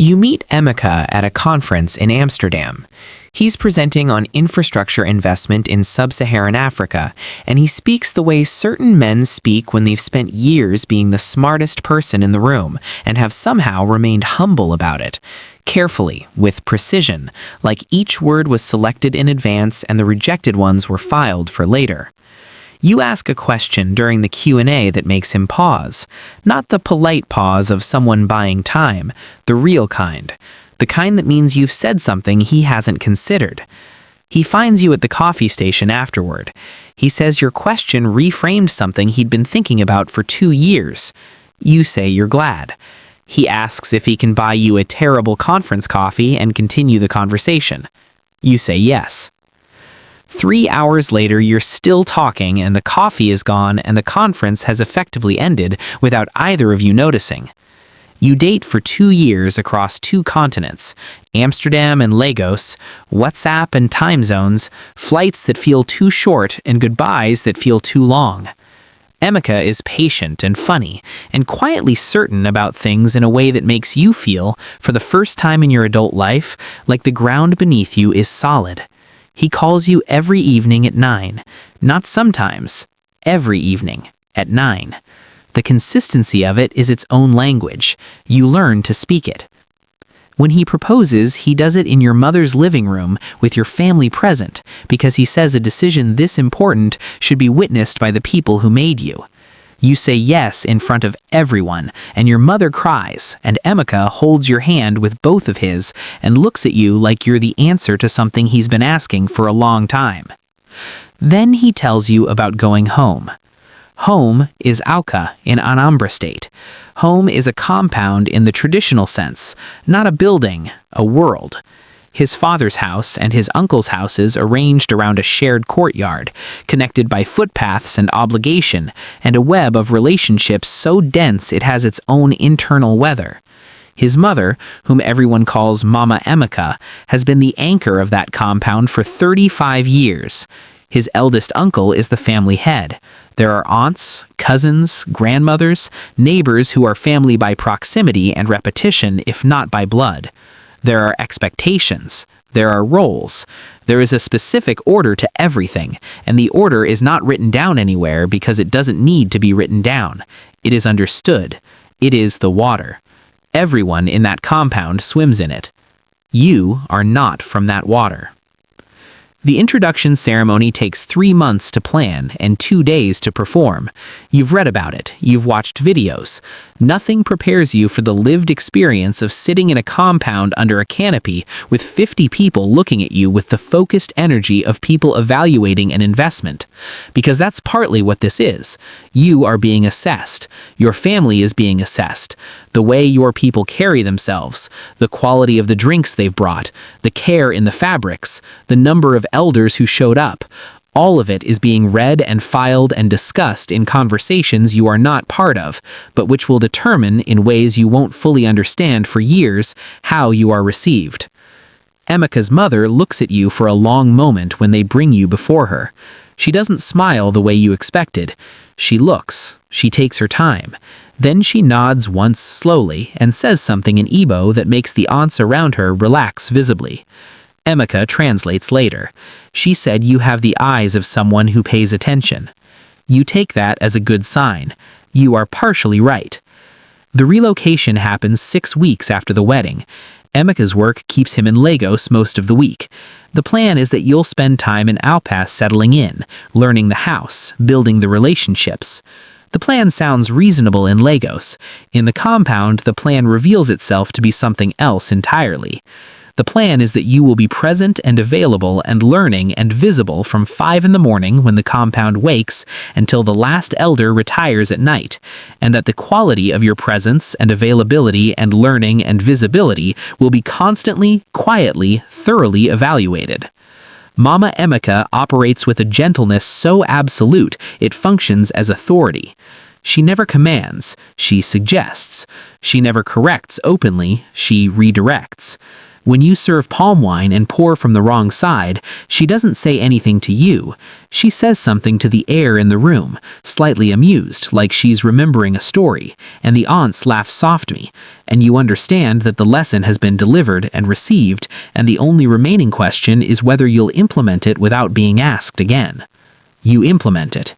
You meet Emeka at a conference in Amsterdam. He's presenting on infrastructure investment in sub-Saharan Africa, and he speaks the way certain men speak when they've spent years being the smartest person in the room and have somehow remained humble about it. Carefully, with precision, like each word was selected in advance and the rejected ones were filed for later. You ask a question during the Q&A that makes him pause. Not the polite pause of someone buying time, the real kind. The kind that means you've said something he hasn't considered. He finds you at the coffee station afterward. He says your question reframed something he'd been thinking about for 2 years. You say you're glad. He asks if he can buy you a terrible conference coffee and continue the conversation. You say yes. 3 hours later, you're still talking and the coffee is gone and the conference has effectively ended without either of you noticing. You date for 2 years across 2 continents, Amsterdam and Lagos, WhatsApp and time zones, flights that feel too short and goodbyes that feel too long. Emeka is patient and funny and quietly certain about things in a way that makes you feel, for the first time in your adult life, like the ground beneath you is solid. He calls you every evening at 9, not sometimes, every evening at 9. The consistency of it is its own language. You learn to speak it. When he proposes, he does it in your mother's living room with your family present because he says a decision this important should be witnessed by the people who made you. You say yes in front of everyone, and your mother cries, and Emeka holds your hand with both of his and looks at you like you're the answer to something he's been asking for a long time. Then he tells you about going home. Home is Auca in Anambra State. Home is a compound in the traditional sense, not a building, a world. His father's house and his uncle's houses arranged around a shared courtyard, connected by footpaths and obligation, and a web of relationships so dense it has its own internal weather. His mother, whom everyone calls Mama Emeka, has been the anchor of that compound for 35 years. His eldest uncle is the family head. There are aunts, cousins, grandmothers, neighbors who are family by proximity and repetition, if not by blood. There are expectations. There are roles. There is a specific order to everything, and the order is not written down anywhere because it doesn't need to be written down. It is understood. It is the water. Everyone in that compound swims in it. You are not from that water. The introduction ceremony takes 3 months to plan and 2 days to perform. You've read about it. You've watched videos. Nothing prepares you for the lived experience of sitting in a compound under a canopy with 50 people looking at you with the focused energy of people evaluating an investment. Because that's partly what this is. You are being assessed. Your family is being assessed. The way your people carry themselves, the quality of the drinks they've brought, the care in the fabrics, the number of elders who showed up. All of it is being read and filed and discussed in conversations you are not part of, but which will determine, in ways you won't fully understand for years, how you are received. Emeka's mother looks at you for a long moment when they bring you before her. She doesn't smile the way you expected. She looks. She takes her time. Then she nods once slowly and says something in Igbo that makes the aunts around her relax visibly. Emeka translates later. She said you have the eyes of someone who pays attention. You take that as a good sign. You are partially right. The relocation happens 6 weeks after the wedding. Emeka's work keeps him in Lagos most of the week. The plan is that you'll spend time in Alpas settling in, learning the house, building the relationships. The plan sounds reasonable in Lagos. In the compound, the plan reveals itself to be something else entirely. The plan is that you will be present and available and learning and visible from 5 in the morning when the compound wakes until the last elder retires at night, and that the quality of your presence and availability and learning and visibility will be constantly, quietly, thoroughly evaluated. Mama Emeka operates with a gentleness so absolute it functions as authority. She never commands, she suggests. She never corrects openly, she redirects. When you serve palm wine and pour from the wrong side, she doesn't say anything to you. She says something to the air in the room, slightly amused, like she's remembering a story, and the aunts laugh softly, and you understand that the lesson has been delivered and received, and the only remaining question is whether you'll implement it without being asked again. You implement it.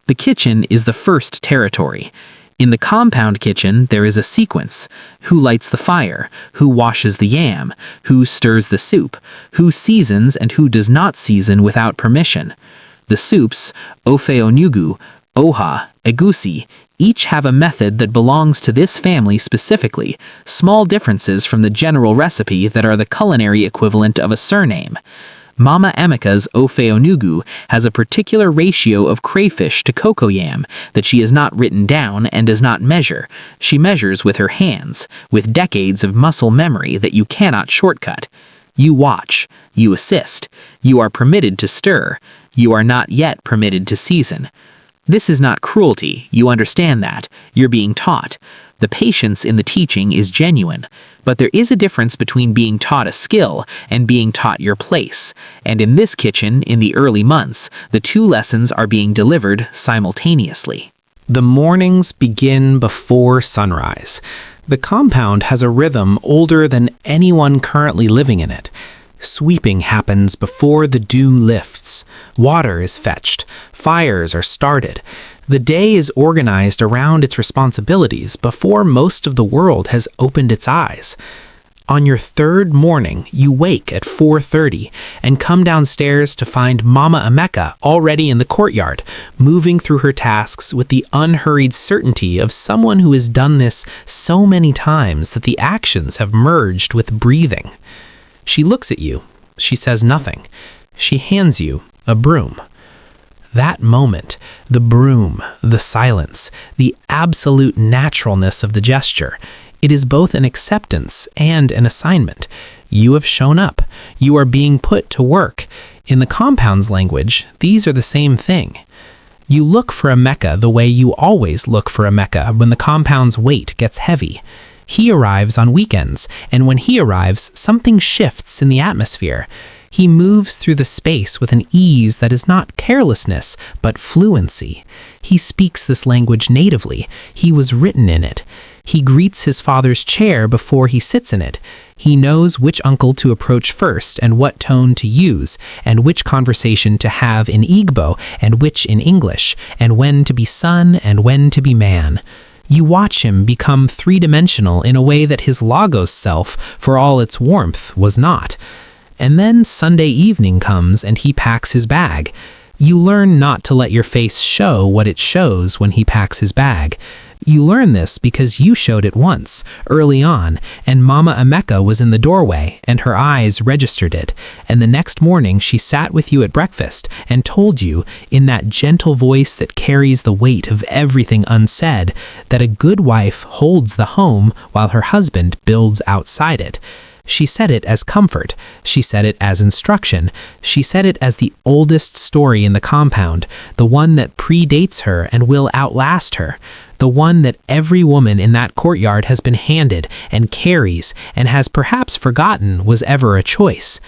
The kitchen is the first territory. In the compound kitchen, there is a sequence. Who lights the fire? Who washes the yam? Who stirs the soup? Who seasons and who does not season without permission? The soups, ofe onugbu, oha, egusi, each have a method that belongs to this family specifically, small differences from the general recipe that are the culinary equivalent of a surname. Mama Emeka's ofe onugbu has a particular ratio of crayfish to cocoyam that she has not written down and does not measure. She measures with her hands, with decades of muscle memory that you cannot shortcut. You watch. You assist. You are permitted to stir. You are not yet permitted to season. This is not cruelty. You understand that. You're being taught. The patience in the teaching is genuine, but there is a difference between being taught a skill and being taught your place, and in this kitchen, in the early months, the two lessons are being delivered simultaneously. The mornings begin before sunrise. The compound has a rhythm older than anyone currently living in it. Sweeping happens before the dew lifts. Water is fetched. Fires are started. The day is organized around its responsibilities before most of the world has opened its eyes. On your third morning, you wake at 4:30 and come downstairs to find Mama Emeka already in the courtyard, moving through her tasks with the unhurried certainty of someone who has done this so many times that the actions have merged with breathing. She looks at you. She says nothing. She hands you a broom. That moment, the broom, the silence, the absolute naturalness of the gesture, it is both an acceptance and an assignment. You have shown up. You are being put to work. In the compound's language, these are the same thing. You look for Emeka the way you always look for Emeka when the compound's weight gets heavy. He arrives on weekends, and when he arrives, something shifts in the atmosphere. He moves through the space with an ease that is not carelessness, but fluency. He speaks this language natively. He was written in it. He greets his father's chair before he sits in it. He knows which uncle to approach first and what tone to use, and which conversation to have in Igbo and which in English, and when to be son and when to be man. You watch him become three-dimensional in a way that his Lagos self, for all its warmth, was not. And then Sunday evening comes and he packs his bag. You learn not to let your face show what it shows when he packs his bag. You learn this because you showed it once, early on, and Mama Emeka was in the doorway, and her eyes registered it, and the next morning she sat with you at breakfast and told you, in that gentle voice that carries the weight of everything unsaid, that a good wife holds the home while her husband builds outside it. She said it as comfort. She said it as instruction. She said it as the oldest story in the compound, the one that predates her and will outlast her, the one that every woman in that courtyard has been handed and carries and has perhaps forgotten was ever a choice.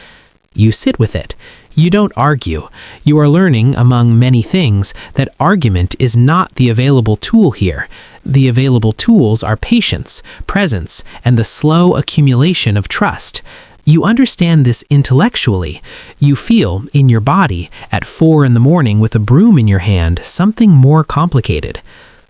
You sit with it. You don't argue. You are learning, among many things, that argument is not the available tool here. The available tools are patience, presence, and the slow accumulation of trust. You understand this intellectually. You feel, in your body, at 4 a.m. with a broom in your hand, something more complicated.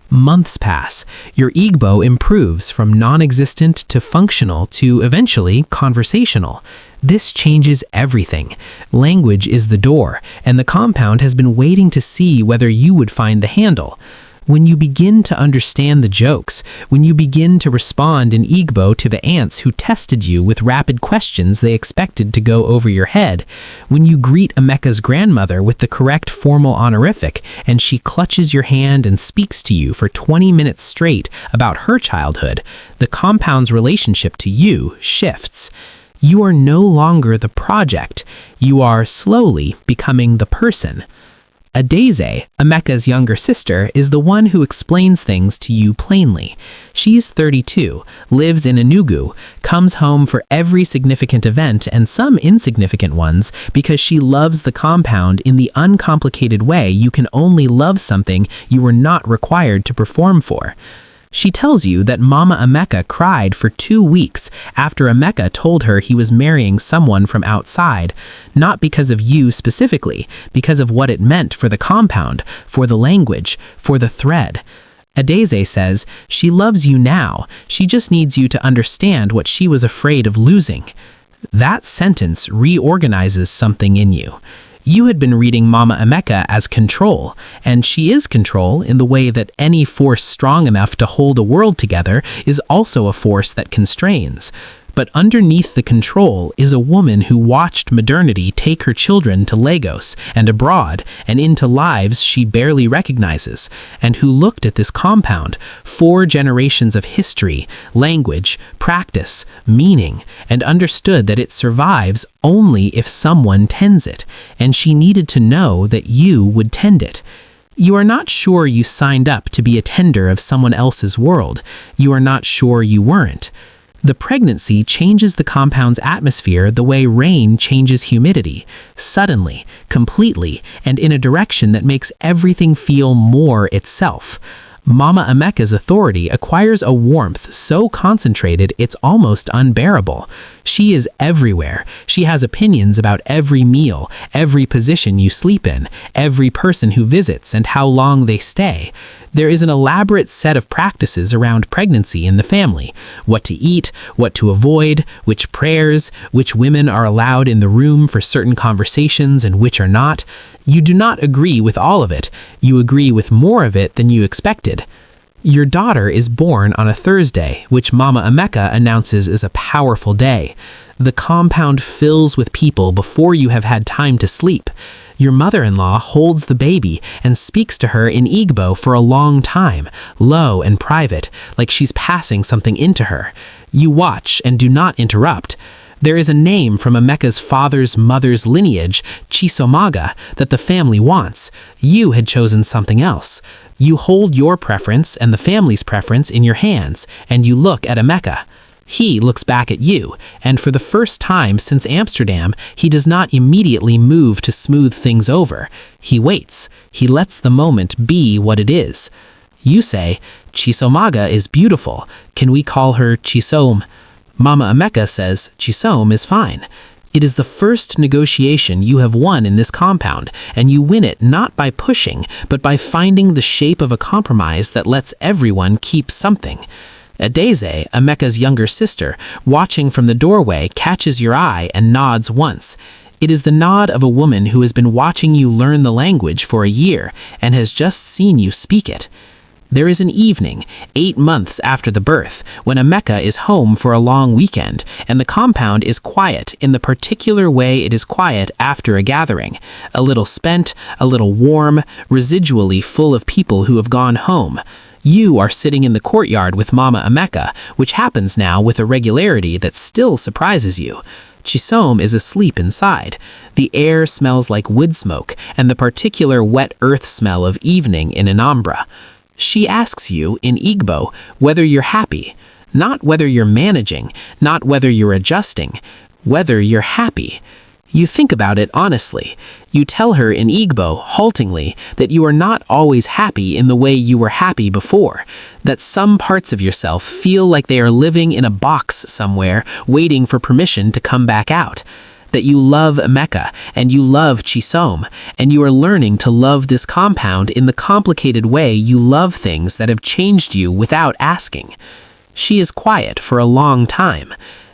Months pass. Your Igbo improves from non-existent to functional to, eventually, conversational. This changes everything. Language is the door, and the compound has been waiting to see whether you would find the handle. When you begin to understand the jokes, when you begin to respond in Igbo to the aunts who tested you with rapid questions they expected to go over your head, when you greet Emeka's grandmother with the correct formal honorific and she clutches your hand and speaks to you for 20 minutes straight about her childhood, the compound's relationship to you shifts. You are no longer the project. You are slowly becoming the person. Adeze, Emeka's younger sister, is the one who explains things to you plainly. She's 32, lives in Enugu, comes home for every significant event and some insignificant ones because she loves the compound in the uncomplicated way you can only love something you were not required to perform for. She tells you that Mama Emeka cried for 2 weeks after Emeka told her he was marrying someone from outside, not because of you specifically, because of what it meant for the compound, for the language, for the thread. Adeze says she loves you now, she just needs you to understand what she was afraid of losing. That sentence reorganizes something in you. You had been reading Mama Emeka as control, and she is control in the way that any force strong enough to hold a world together is also a force that constrains. But underneath the control is a woman who watched modernity take her children to Lagos and abroad and into lives she barely recognizes, and who looked at this compound, 4 generations of history, language, practice, meaning, and understood that it survives only if someone tends it, and she needed to know that you would tend it. You are not sure you signed up to be a tender of someone else's world. You are not sure you weren't. The pregnancy changes the compound's atmosphere the way rain changes humidity, suddenly, completely, and in a direction that makes everything feel more itself. Mama Emeka's authority acquires a warmth so concentrated it's almost unbearable. She is everywhere. She has opinions about every meal, every position you sleep in, every person who visits and how long they stay. There is an elaborate set of practices around pregnancy in the family. What to eat, what to avoid, which prayers, which women are allowed in the room for certain conversations and which are not. You do not agree with all of it. You agree with more of it than you expected. Your daughter is born on a Thursday, which Mama Emeka announces is a powerful day. The compound fills with people before you have had time to sleep. Your mother-in-law holds the baby and speaks to her in Igbo for a long time, low and private, like she's passing something into her. You watch and do not interrupt. There is a name from Emeka's father's mother's lineage, Chisomaga, that the family wants. You had chosen something else. You hold your preference and the family's preference in your hands, and you look at Emeka. He looks back at you, and for the first time since Amsterdam, he does not immediately move to smooth things over. He waits. He lets the moment be what it is. You say, Chisomaga is beautiful. Can we call her Chisom? Mama Emeka says Chisom is fine. It is the first negotiation you have won in this compound, and you win it not by pushing, but by finding the shape of a compromise that lets everyone keep something. Adeze, Emeka's younger sister, watching from the doorway, catches your eye and nods once. It is the nod of a woman who has been watching you learn the language for a year and has just seen you speak it. There is an evening, 8 months after the birth, when Emeka is home for a long weekend, and the compound is quiet in the particular way it is quiet after a gathering, a little spent, a little warm, residually full of people who have gone home. You are sitting in the courtyard with Mama Emeka, which happens now with a regularity that still surprises you. Chisom is asleep inside. The air smells like wood smoke and the particular wet earth smell of evening in Anambra. She asks you, in Igbo, whether you're happy. Not whether you're managing, not whether you're adjusting, whether you're happy. You think about it honestly. You tell her in Igbo, haltingly, that you are not always happy in the way you were happy before, that some parts of yourself feel like they are living in a box somewhere, waiting for permission to come back out, that you love Emeka, and you love Chisom, and you are learning to love this compound in the complicated way you love things that have changed you without asking. She is quiet for a long time.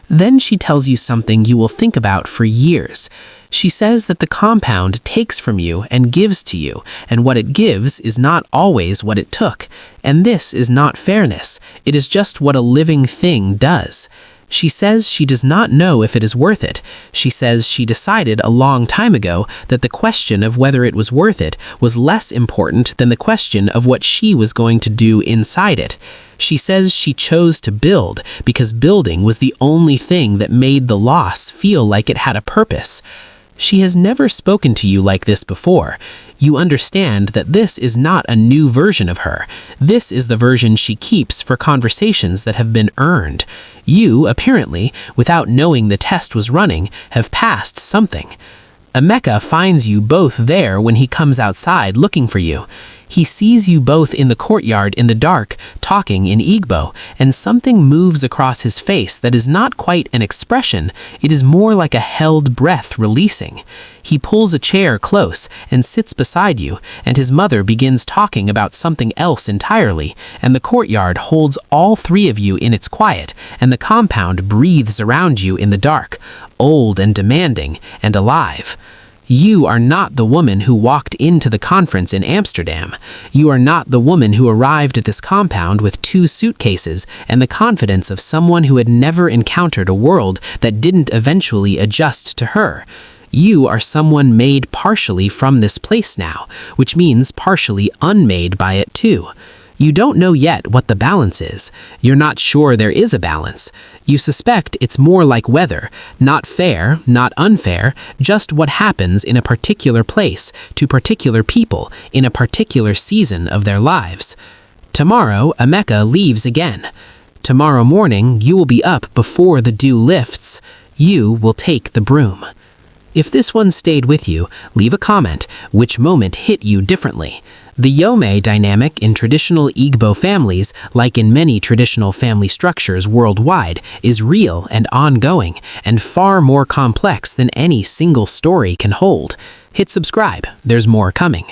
Then she tells you something you will think about for years. She says that the compound takes from you and gives to you, and what it gives is not always what it took. And this is not fairness. It is just what a living thing does. She says she does not know if it is worth it. She says she decided a long time ago that the question of whether it was worth it was less important than the question of what she was going to do inside it. She says she chose to build because building was the only thing that made the loss feel like it had a purpose. She has never spoken to you like this before. You understand that this is not a new version of her. This is the version she keeps for conversations that have been earned. You, apparently, without knowing the test was running, have passed something. Emeka finds you both there when he comes outside looking for you. He sees you both in the courtyard in the dark, talking in Igbo, and something moves across his face that is not quite an expression, it is more like a held breath releasing. He pulls a chair close and sits beside you, and his mother begins talking about something else entirely, and the courtyard holds all three of you in its quiet, and the compound breathes around you in the dark, old and demanding and alive. You are not the woman who walked into the conference in Amsterdam. You are not the woman who arrived at this compound with 2 suitcases and the confidence of someone who had never encountered a world that didn't eventually adjust to her. You are someone made partially from this place now, which means partially unmade by it too. You don't know yet what the balance is. You're not sure there is a balance. You suspect it's more like weather, not fair, not unfair, just what happens in a particular place to particular people in a particular season of their lives. Tomorrow, Emeka leaves again. Tomorrow morning, you will be up before the dew lifts. You will take the broom. If this one stayed with you, leave a comment which moment hit you differently. The Yome dynamic in traditional Igbo families, like in many traditional family structures worldwide, is real and ongoing, and far more complex than any single story can hold. Hit subscribe, there's more coming.